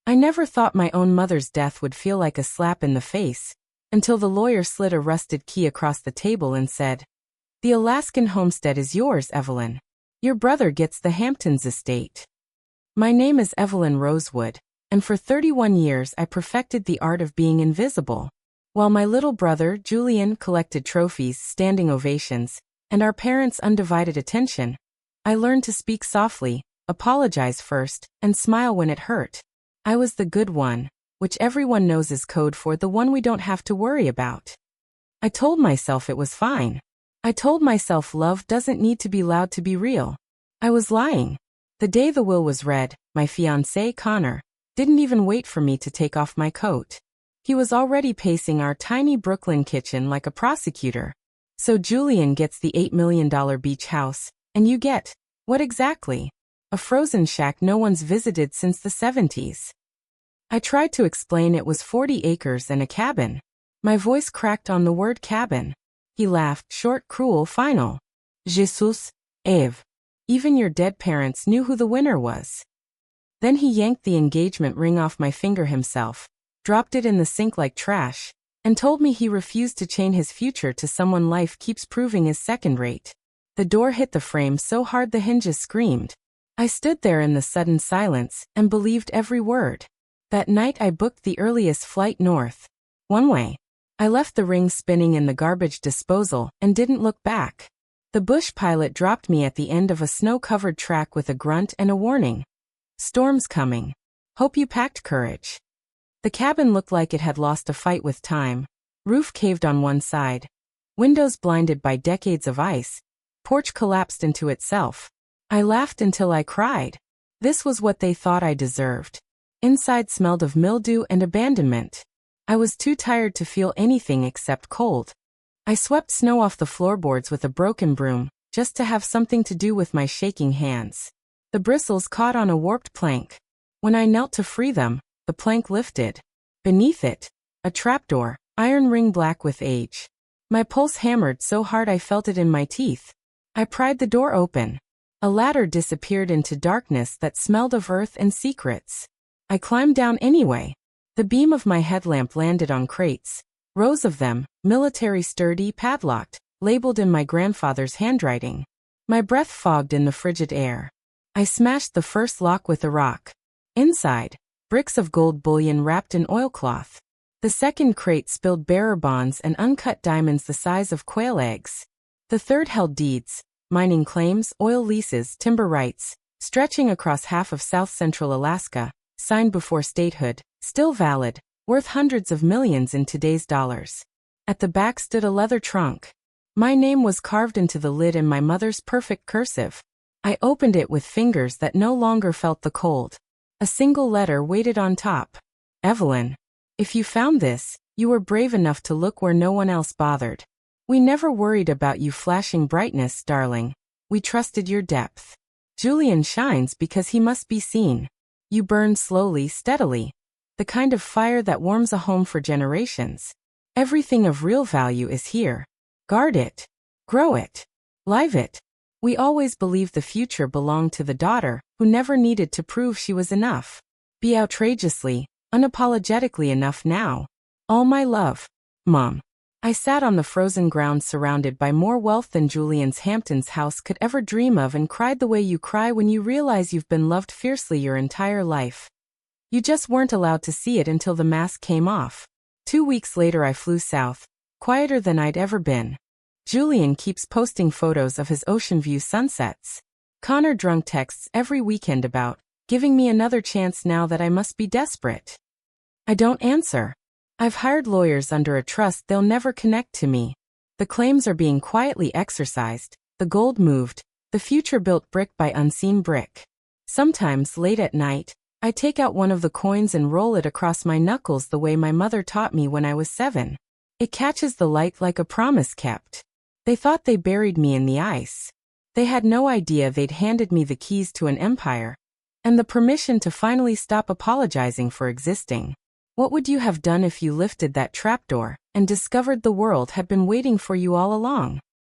I never thought my own mother's death would feel like a slap in the face, until the lawyer slid a rusted key across the table and said, "The Alaskan homestead is yours, Evelyn. Your brother gets the Hamptons estate." My name is Evelyn Rosewood, and for 31 years I perfected the art of being invisible. While my little brother, Julian, collected trophies, standing ovations, and our parents' undivided attention, I learned to speak softly, apologize first, and smile when it hurt. I was the good one, which everyone knows is code for the one we don't have to worry about. I told myself it was fine. I told myself love doesn't need to be loud to be real. I was lying. The day the will was read, my fiancé, Connor, didn't even wait for me to take off my coat. He was already pacing our tiny Brooklyn kitchen like a prosecutor. "So Julian gets the $8 million beach house, and you get, what exactly? A frozen shack no one's visited since the 70s. I tried to explain it was 40 acres and a cabin. My voice cracked on the word cabin. He laughed, short, cruel, final. "Jesus, Eve. Even your dead parents knew who the winner was." Then he yanked the engagement ring off my finger himself, dropped it in the sink like trash, and told me he refused to chain his future to someone life keeps proving is second-rate. The door hit the frame so hard the hinges screamed. I stood there in the sudden silence and believed every word. That night I booked the earliest flight north. One way. I left the ring spinning in the garbage disposal and didn't look back. The bush pilot dropped me at the end of a snow-covered track with a grunt and a warning. "Storm's coming. Hope you packed courage." The cabin looked like it had lost a fight with time. Roof caved on one side. Windows blinded by decades of ice. Porch collapsed into itself. I laughed until I cried. This was what they thought I deserved. Inside smelled of mildew and abandonment. I was too tired to feel anything except cold. I swept snow off the floorboards with a broken broom, just to have something to do with my shaking hands. The bristles caught on a warped plank. When I knelt to free them, the plank lifted. Beneath it, a trapdoor, iron ring black with age. My pulse hammered so hard I felt it in my teeth. I pried the door open. A ladder disappeared into darkness that smelled of earth and secrets. I climbed down anyway. The beam of my headlamp landed on crates. Rows of them, military sturdy, padlocked, labeled in my grandfather's handwriting. My breath fogged in the frigid air. I smashed the first lock with a rock. Inside, bricks of gold bullion wrapped in oilcloth. The second crate spilled bearer bonds and uncut diamonds the size of quail eggs. The third held deeds, mining claims, oil leases, timber rights, stretching across half of south-central Alaska, signed before statehood, still valid, worth hundreds of millions in today's dollars. At the back stood a leather trunk. My name was carved into the lid in my mother's perfect cursive. I opened it with fingers that no longer felt the cold. A single letter waited on top. "Evelyn, if you found this, you were brave enough to look where no one else bothered. We never worried about you flashing brightness, darling. We trusted your depth. Julian shines because he must be seen. You burn slowly, steadily. The kind of fire that warms a home for generations. Everything of real value is here. Guard it. Grow it. Live it. We always believed the future belonged to the daughter, who never needed to prove she was enough. Be outrageously, unapologetically enough now. All my love, Mom." I sat on the frozen ground surrounded by more wealth than Julian's Hamptons house could ever dream of and cried the way you cry when you realize you've been loved fiercely your entire life. You just weren't allowed to see it until the mask came off. 2 weeks later I flew south, quieter than I'd ever been. Julian keeps posting photos of his ocean view sunsets. Connor drunk texts every weekend about, giving me another chance now that I must be desperate. I don't answer. I've hired lawyers under a trust they'll never connect to me. The claims are being quietly exercised, the gold moved, the future built brick by unseen brick. Sometimes, late at night, I take out one of the coins and roll it across my knuckles the way my mother taught me when I was 7. It catches the light like a promise kept. They thought they buried me in the ice. They had no idea they'd handed me the keys to an empire, and the permission to finally stop apologizing for existing. What would you have done if you lifted that trapdoor and discovered the world had been waiting for you all along?